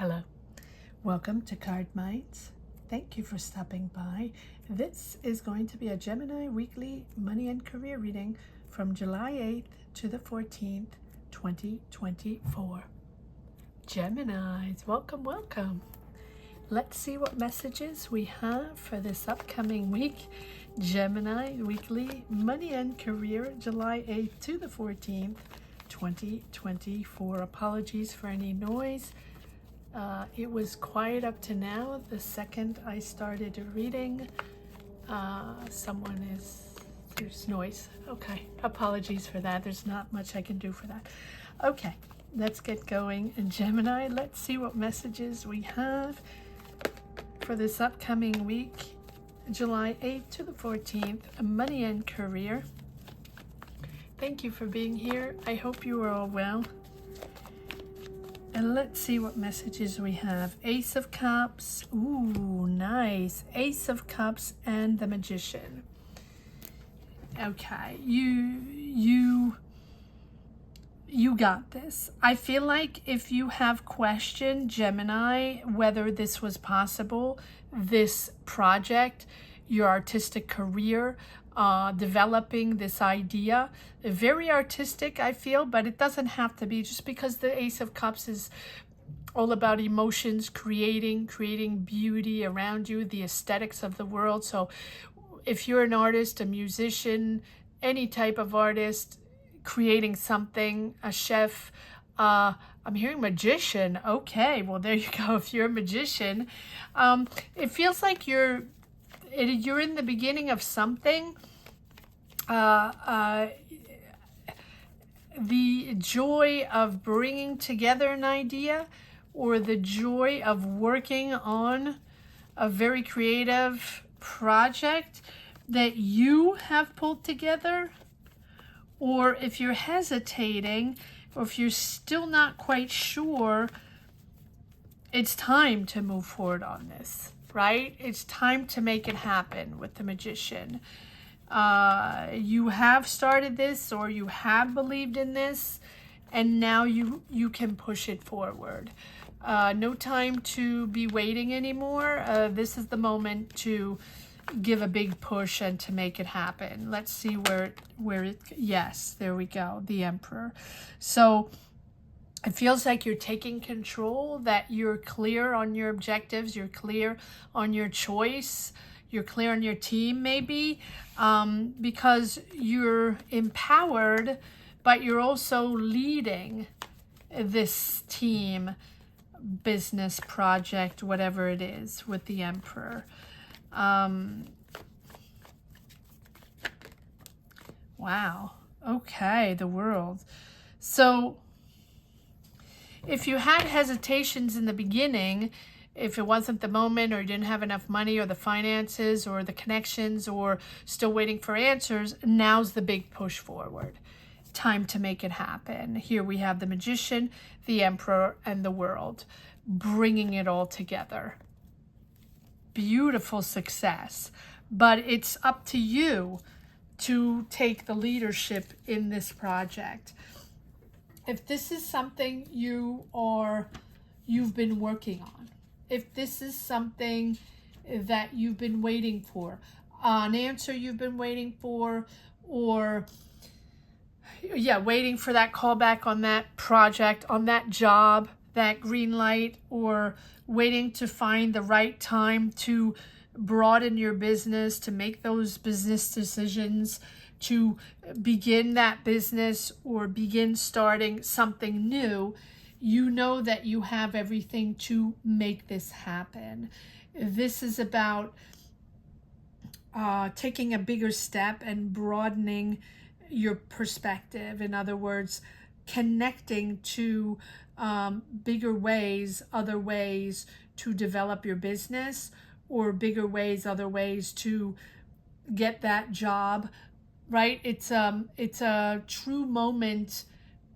Hello, welcome to Card Minds. Thank you for stopping by. This is going to be a Gemini weekly money and career reading from July 8th to the 14th, 2024. Geminis, welcome. Let's see what messages we have for this upcoming week. Gemini weekly money and career, July 8th to the 14th, 2024. Apologies for any noise. It was quiet up to now. The second I started reading, there's noise. Okay, apologies for that. There's not much I can do for that. Okay, let's get going. And Gemini, let's see what messages we have for this upcoming week, July 8th to the 14th, money and career. Thank you for being here. I hope you are all well. And let's see what messages we have. Ace of Cups. Ooh, nice. Ace of Cups and the Magician. Okay, you got this. I feel like if you have questioned, Gemini, whether this was possible, this project, your artistic career, developing this idea, very artistic, I feel, but it doesn't have to be, just because the Ace of Cups is all about emotions, creating beauty around you, the aesthetics of the world. So if you're an artist, a musician, any type of artist, creating something, a chef, I'm hearing magician. Okay, well, there you go. If you're a magician, it feels like you're in the beginning of something. The joy of bringing together an idea, or the joy of working on a very creative project that you have pulled together. Or if you're hesitating, or if you're still not quite sure, it's time to move forward on this, right? It's time to make it happen with the Magician. You have started this, or you have believed in this, and now you can push it forward. No time to be waiting anymore. This is the moment to give a big push and to make it happen. Let's see where it, yes, there we go, the Emperor. So it feels like you're taking control, that you're clear on your objectives, you're clear on your choice, you're clear on your team maybe, because you're empowered, but you're also leading this team, business, project, whatever it is, with the Emperor. Wow. Okay, the World. So if you had hesitations in the beginning, if it wasn't the moment, or you didn't have enough money, or the finances, or the connections, or still waiting for answers, now's the big push forward. Time to make it happen. Here we have the Magician, the Emperor, and the World, bringing it all together. Beautiful success, but it's up to you to take the leadership in this project. If this is something you've been working on, if this is something that you've been waiting for, an answer you've been waiting for, or waiting for that callback on that project, on that job, that green light, or waiting to find the right time to broaden your business, to make those business decisions, to begin that business, or begin starting something new, you know that you have everything to make this happen. This is about taking a bigger step and broadening your perspective. In other words, connecting to bigger ways, other ways to develop your business, or bigger ways, other ways to get that job, right? It's a true moment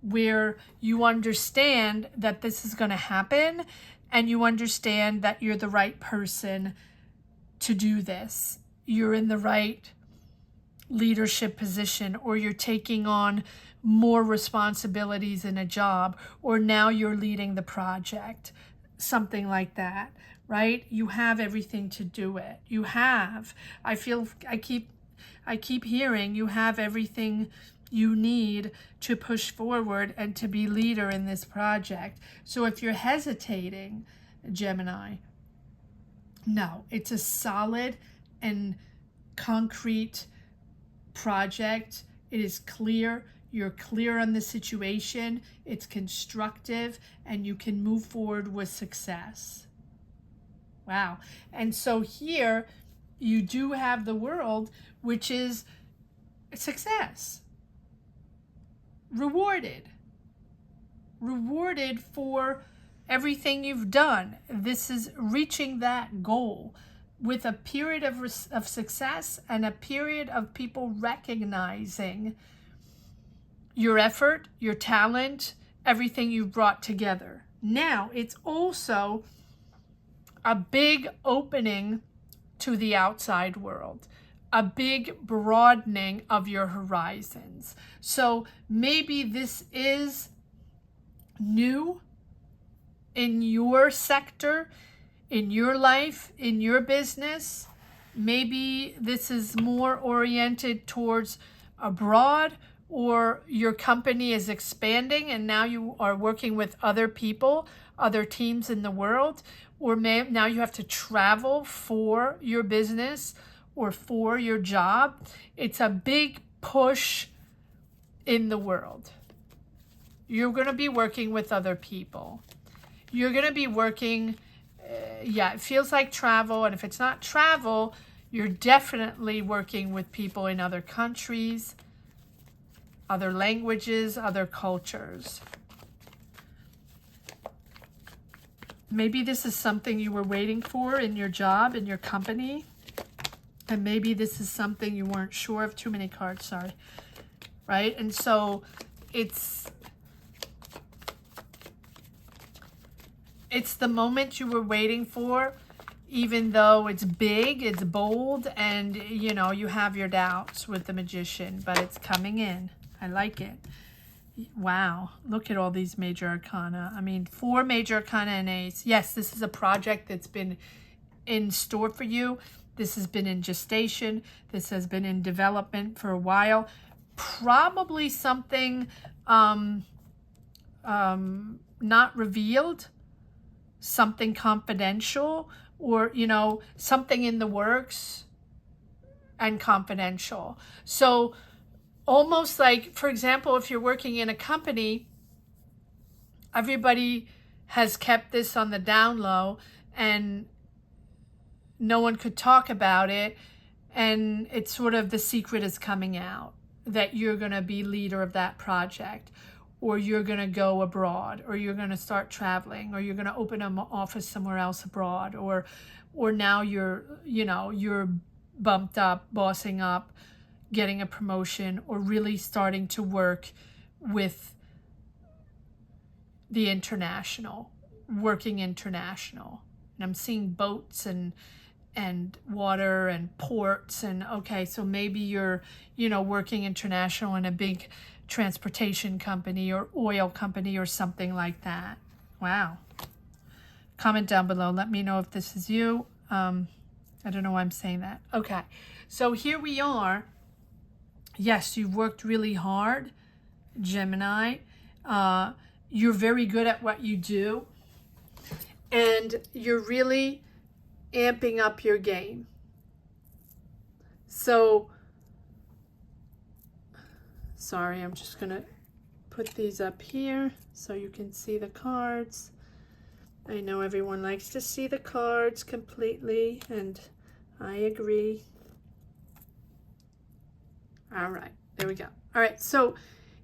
where you understand that this is going to happen, and you understand that you're the right person to do this. You're in the right leadership position, or you're taking on more responsibilities in a job, or now you're leading the project. something like that, right? You have everything to do it. You have, I keep hearing you have everything you need to push forward and to be leader in this project. So if you're hesitating, Gemini, no, it's a solid and concrete project. It is clear. You're clear on the situation. It's constructive, and you can move forward with success. Wow. And so here you do have the World, which is success. Rewarded for everything you've done. This is reaching that goal with a period of success and a period of people recognizing your effort, your talent, everything you've brought together. Now, it's also a big opening to the outside world, a big broadening of your horizons. So maybe this is new in your sector, in your life, in your business. Maybe this is more oriented towards abroad, or your company is expanding and now you are working with other people, other teams in the world, or now you have to travel for your business or for your job. It's a big push in the world. You're going to be working with other people. You're going to be working, it feels like travel. And if it's not travel, you're definitely working with people in other countries, other languages, other cultures. Maybe this is something you were waiting for in your job, in your company. And maybe this is something you weren't sure of. Too many cards, sorry. Right? And so it's the moment you were waiting for, even though it's big, it's bold, and you have your doubts with the Magician, but it's coming in. I like it. Wow, look at all these major arcana. I mean, 4 major arcana and ace. Yes, this is a project that's been in store for you. This has been in gestation. This has been in development for a while. Probably something not revealed, something confidential, or, something in the works and confidential. So almost like, for example, if you're working in a company, everybody has kept this on the down low and no one could talk about it. And it's sort of the secret is coming out that you're going to be leader of that project, or you're going to go abroad, or you're going to start traveling, or you're going to open an office somewhere else abroad, or now you're bumped up, bossing up, getting a promotion, or really starting to work with the international, working international. And I'm seeing boats and water and ports, and okay, so maybe you're, working international in a big transportation company or oil company or something like that. Wow. Comment down below. Let me know if this is you. I don't know why I'm saying that. Okay, so here we are. Yes, you've worked really hard, Gemini. You're very good at what you do, and you're really amping up your game. So, sorry, I'm just going to put these up here so you can see the cards. I know everyone likes to see the cards completely, and I agree. All right, there we go. All right, so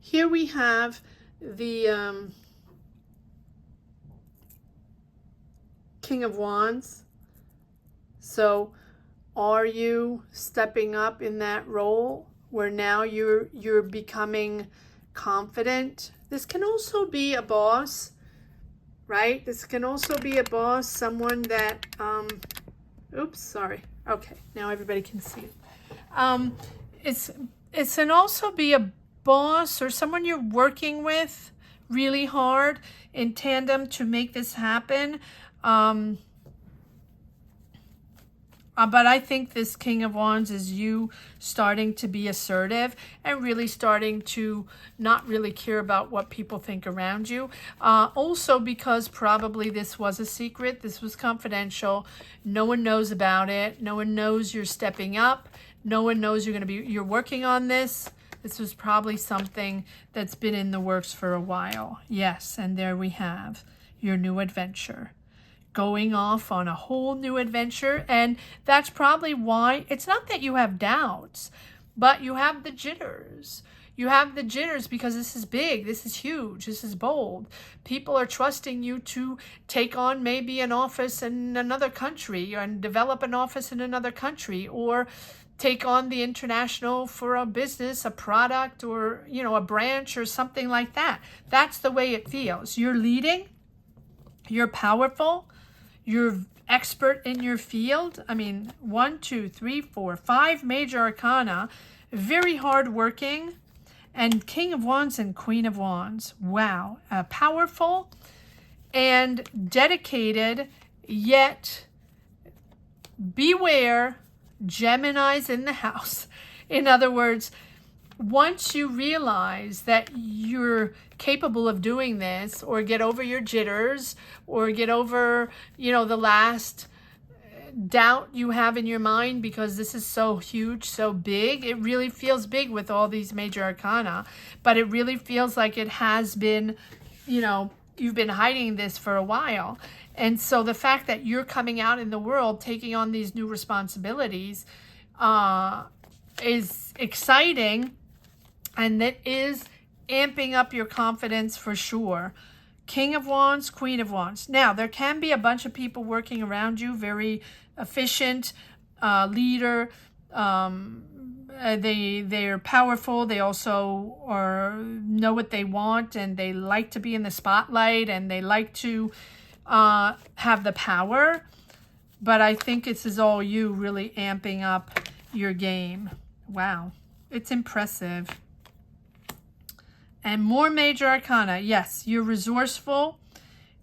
here we have the King of Wands. So are you stepping up in that role where now you're becoming confident? This can also be a boss, right? This can also be a boss, someone that, oops, sorry. Okay, now everybody can see it. It can also be a boss or someone you're working with really hard in tandem to make this happen. But I think this King of Wands is you starting to be assertive and really starting to not really care about what people think around you. Also because probably this was a secret. This was confidential. No one knows about it. No one knows you're stepping up. No one knows you're working on this. This was probably something that's been in the works for a while. Yes, and there we have your new adventure. Going off on a whole new adventure. And that's probably why it's not that you have doubts, but you have the jitters. You have the jitters because this is big, this is huge, this is bold. People are trusting you to take on maybe an office in another country and develop an office in another country, or take on the international for a business, a product, or, you know, a branch or something like that. That's the way it feels. You're leading, you're powerful, you're expert in your field. I mean, 1, 2, 3, 4, 5 major arcana, very hardworking, and King of Wands and Queen of Wands. Wow, powerful and dedicated, yet beware, Gemini's in the house. In other words, once you realize that you're capable of doing this, or get over your jitters, or get over, you know, the last doubt you have in your mind, because this is so huge, so big. It really feels big with all these major arcana, but it really feels like it has been, you know, you've been hiding this for a while. And so the fact that you're coming out in the world, taking on these new responsibilities, is exciting. And that is amping up your confidence for sure. King of Wands, Queen of Wands. Now, there can be a bunch of people working around you, very efficient, leader. They're powerful. They also know what they want, and they like to be in the spotlight, and they like to have the power. But I think this is all you really amping up your game. Wow, it's impressive. And more major arcana. Yes, you're resourceful.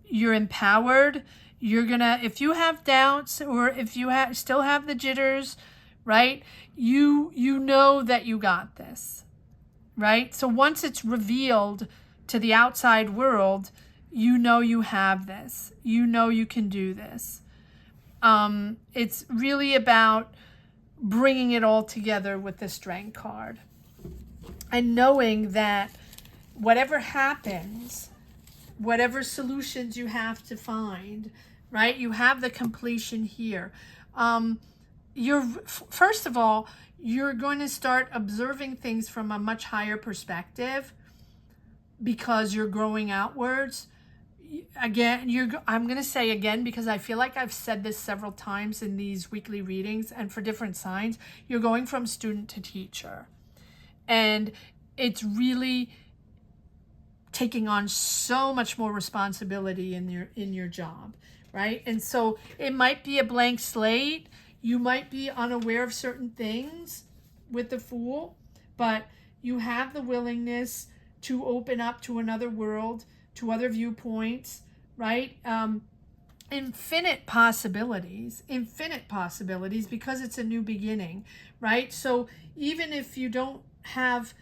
You're empowered. You're gonna, if you have doubts, or if you still have the jitters, right? You know that you got this, right? So once it's revealed to the outside world, you know you have this. You know you can do this. It's really about bringing it all together with the Strength card. And knowing that whatever happens, whatever solutions you have to find, right? You have the completion here. First of all, you're going to start observing things from a much higher perspective because you're growing outwards. Again, I'm going to say again, because I feel like I've said this several times in these weekly readings and for different signs, you're going from student to teacher. And it's really taking on so much more responsibility in your job, right? And so it might be a blank slate. You might be unaware of certain things with the Fool, but you have the willingness to open up to another world, to other viewpoints, right? Infinite possibilities because it's a new beginning, right? So even if you don't have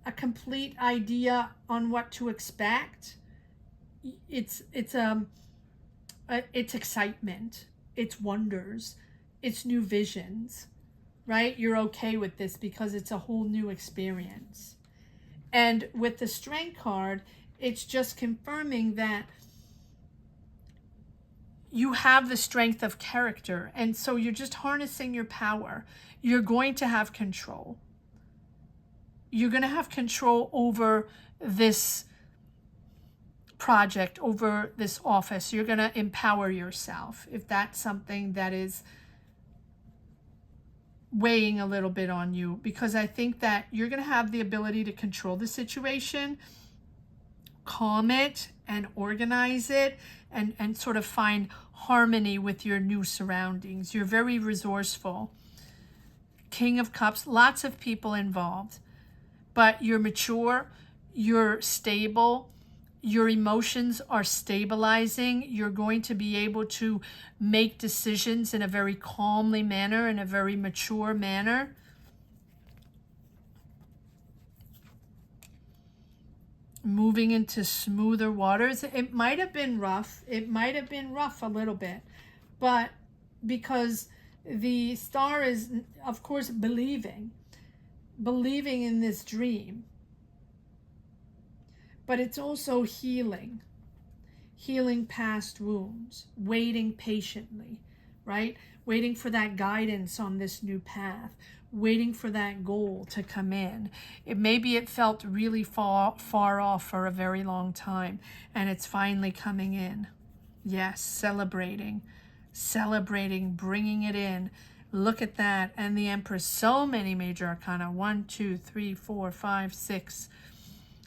a complete idea on what to expect, it's excitement, it's wonders, it's new visions, right? You're okay with this because it's a whole new experience. And with the Strength card, it's just confirming that you have the strength of character, and so you're just harnessing your power. You're going to have control. You're going to have control over this project, over this office. You're going to empower yourself, if that's something that is weighing a little bit on you, because I think that you're going to have the ability to control the situation, calm it, and organize it, and sort of find harmony with your new surroundings. You're very resourceful. King of Cups, lots of people involved, but you're mature, you're stable. Your emotions are stabilizing. You're going to be able to make decisions in a very calmly manner, in a very mature manner. Moving into smoother waters. It might have been rough. It might have been rough a little bit, but because the star is, of course, believing in this dream, but it's also healing past wounds, waiting patiently, right? Waiting for that guidance on this new path, waiting for that goal to come in. Maybe it felt really far off for a very long time, and it's finally coming in. Yes, celebrating, bringing it in. Look at that. And the Empress, so many major arcana. 1, 2, 3, 4, 5, 6,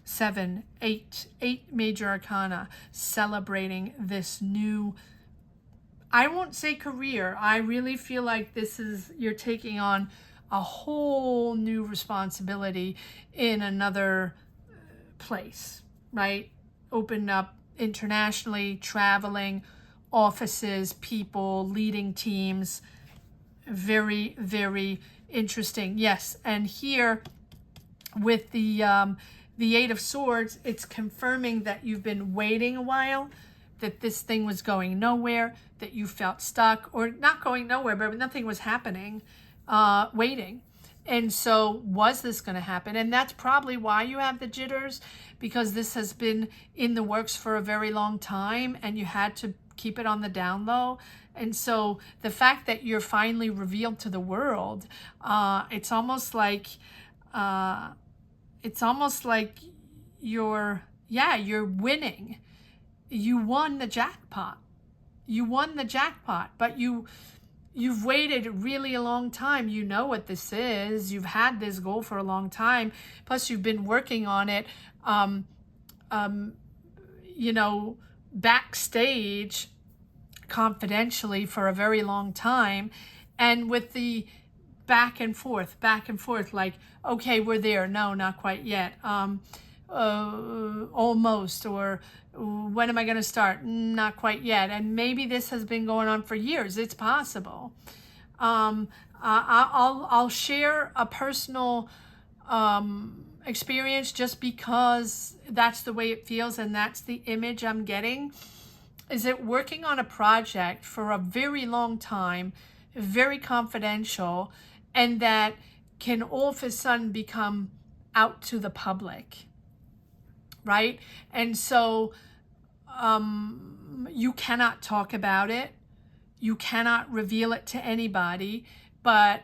7, 8 major arcana, celebrating this new, I won't say career. I really feel like you're taking on a whole new responsibility in another place, right? Open up internationally, traveling, offices, people, leading teams. Very, very interesting. Yes, and here with the Eight of Swords, it's confirming that you've been waiting a while, that this thing was going nowhere, that you felt stuck, or not going nowhere, but nothing was happening, waiting. And so was this going to happen? And that's probably why you have the jitters, because this has been in the works for a very long time and you had to keep it on the down low. And so the fact that you're finally revealed to the world, it's almost like you're winning. You won the jackpot. But you've waited really a long time. You know what this is. You've had this goal for a long time. Plus you've been working on it, backstage, confidentially for a very long time. And with the back and forth, like, okay, we're there. No, not quite yet. Almost, or when am I going to start? Not quite yet. And maybe this has been going on for years. It's possible. I'll share a personal experience just because that's the way it feels and that's the image I'm getting. Is it working on a project for a very long time, very confidential, and that can all of a sudden become out to the public, right? And so you cannot talk about it. You cannot reveal it to anybody, but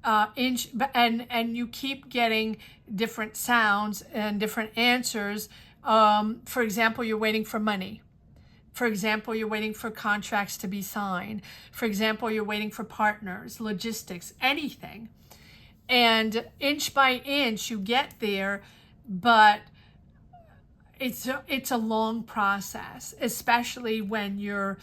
and you keep getting different sounds and different answers. For example, you're waiting for money. For example, you're waiting for contracts to be signed. For example, you're waiting for partners, logistics, anything. And inch by inch, you get there, but it's a long process, especially when you're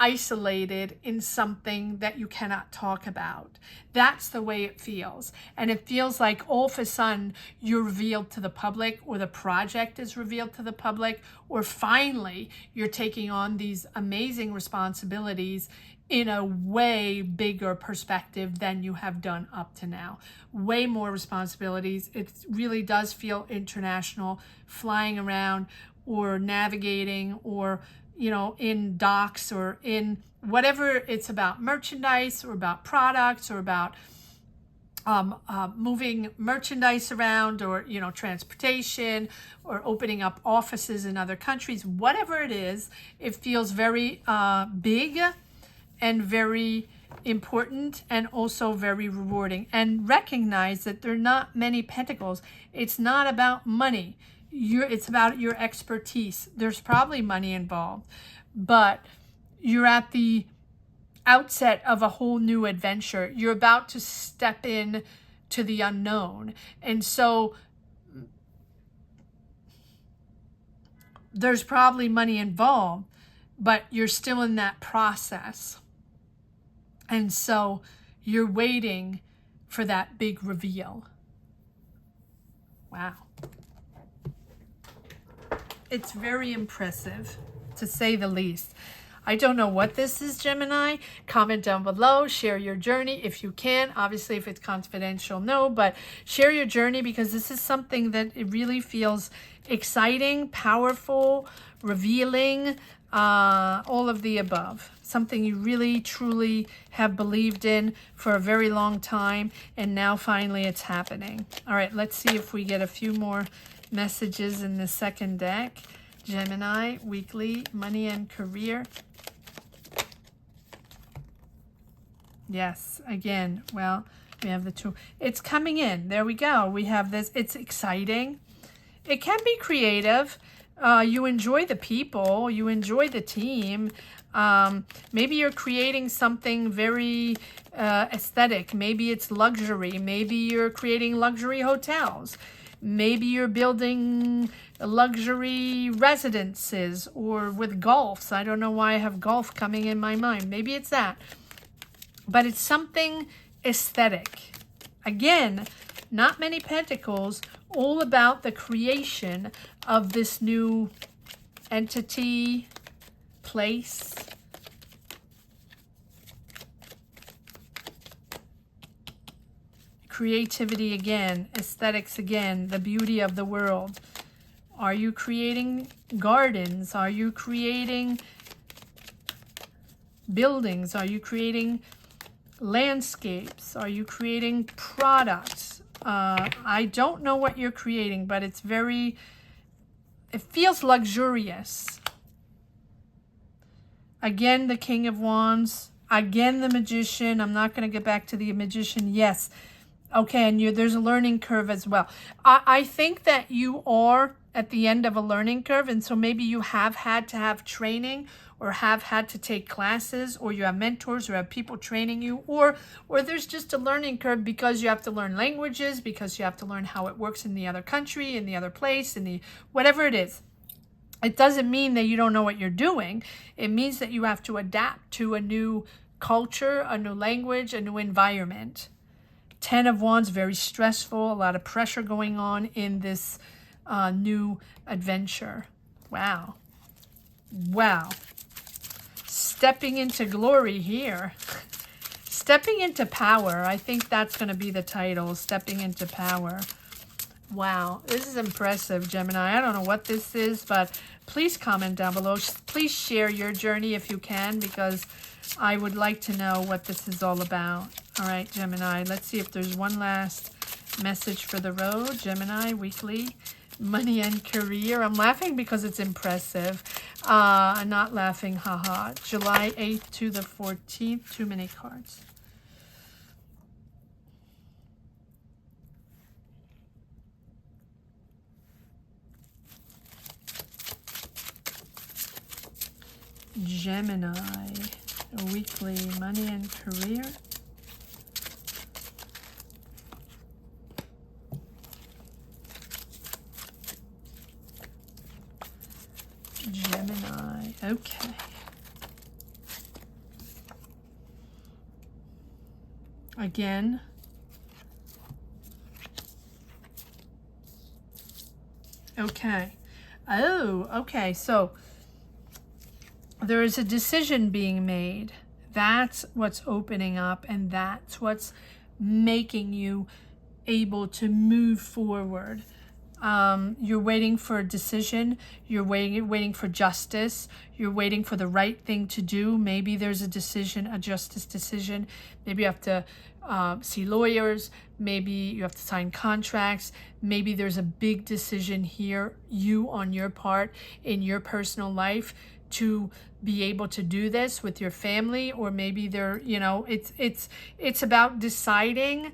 isolated in something that you cannot talk about. That's the way it feels. And it feels like all of a sudden you're revealed to the public, or the project is revealed to the public, or finally you're taking on these amazing responsibilities in a way bigger perspective than you have done up to now. Way more responsibilities. It really does feel international, flying around or navigating, or in docks, or in whatever it's about, merchandise or about products, or about moving merchandise around, or transportation, or opening up offices in other countries. Whatever it is, it feels very big and very important, and also very rewarding. And recognize that there are not many pentacles. It's not about money. It's about your expertise. There's probably money involved, but you're at the outset of a whole new adventure. You're about to step in to the unknown. And so there's probably money involved, but you're still in that process. And so you're waiting for that big reveal. Wow. It's very impressive, to say the least. I don't know what this is, Gemini. Comment down below. Share your journey if you can. Obviously, if it's confidential, no. But share your journey, because this is something that it really feels exciting, powerful, revealing, all of the above. Something you really, truly have believed in for a very long time. And now, finally, it's happening. All right, let's see if we get a few more messages in the second deck. Gemini, weekly, money and career. Yes, again, well, we have the two. It's coming in. There we go. We have this. It's exciting. It can be creative. You enjoy the people. You enjoy the team. Maybe you're creating something very aesthetic. Maybe it's luxury. Maybe you're creating luxury hotels. Maybe you're building luxury residences, or with golfs. I don't know why I have golf coming in my mind. Maybe it's that. But it's something aesthetic. Again, not many pentacles, all about the creation of this new entity, place. Creativity again, aesthetics again, the beauty of the world. Are you creating gardens? Are you creating buildings? Are you creating landscapes? Are you creating products? I don't know what you're creating, but it's very, it feels luxurious. Again, the King of Wands. Again, the Magician. I'm not going to get back to the Magician. Yes. Okay, and there's a learning curve as well. I think that you are at the end of a learning curve, and so maybe you have had to have training, or have had to take classes, or you have mentors, or have people training you, or there's just a learning curve because you have to learn languages, because you have to learn how it works in the other country, in the other place, in the whatever it is. It doesn't mean that you don't know what you're doing. It means that you have to adapt to a new culture, a new language, a new environment. 10 of Wands, very stressful, a lot of pressure going on in this new adventure. Wow. Wow. Stepping into glory here. Stepping into power. I think that's going to be the title, Stepping into Power. Wow. This is impressive, Gemini. I don't know what this is, but please comment down below. Please share your journey if you can, because I would like to know what this is all about. All right, Gemini, let's see if there's one last message for the road. Gemini, weekly, money and career. I'm laughing because it's impressive. I'm not laughing, haha. July 8th to the 14th. Too many cards. Gemini, weekly, money and career. Gemini, okay. Again. Okay. Oh, okay. So there is a decision being made. That's what's opening up, and that's what's making you able to move forward. You're waiting for a decision. You're waiting for justice. You're waiting for the right thing to do. Maybe there's a decision, a justice decision. Maybe you have to see lawyers. Maybe you have to sign contracts. Maybe there's a big decision here, you on your part in your personal life, to be able to do this with your family. Or maybe they're, you know, it's about deciding,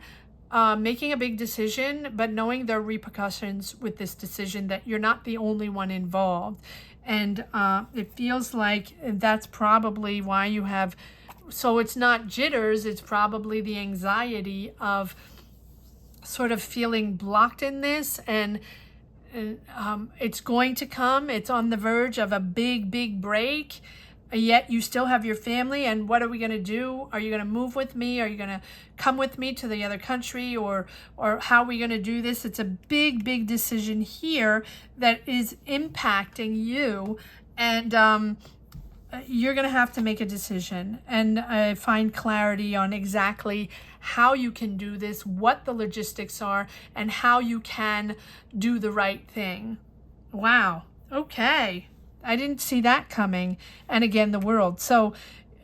making a big decision, but knowing there are repercussions with this decision, that you're not the only one involved. And it feels like that's probably why you have, so it's not jitters, it's probably the anxiety of sort of feeling blocked in this, and it's going to come. It's on the verge of a big break. yet you still have your family. And what are we going to do? Are you going to move with me? Are you going to come with me to the other country? Or how are we going to do this? It's a big, big decision here that is impacting you. And you're going to have to make a decision and find clarity on exactly how you can do this, what the logistics are, and how you can do the right thing. Wow. Okay. I didn't see that coming. And again, the world. So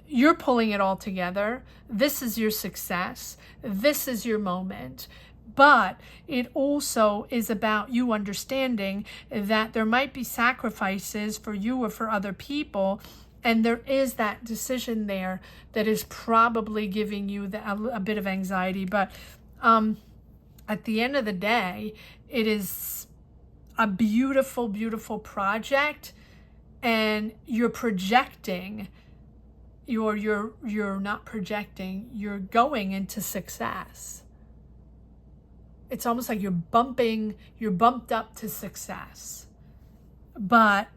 you're pulling it all together. This is your success. This is your moment. But it also is about you understanding that there might be sacrifices for you or for other people. And there is that decision there that is probably giving you a bit of anxiety. But at the end of the day, it is a beautiful, beautiful project. And you're projecting, you're not projecting, you're going into success. It's almost like you're bumped up to success. But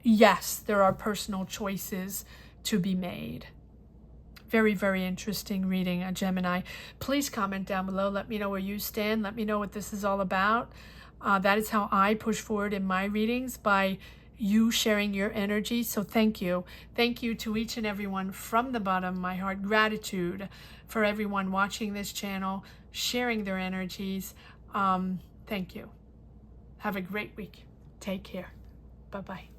yes, there are personal choices to be made. Very, very interesting reading, Gemini. Please comment down below. Let me know where you stand. Let me know what this is all about. That is how I push forward in my readings, by you sharing your energy. So thank you. Thank you to each and everyone from the bottom of my heart. Gratitude for everyone watching this channel, sharing their energies. Thank you. Have a great week. Take care. Bye-bye.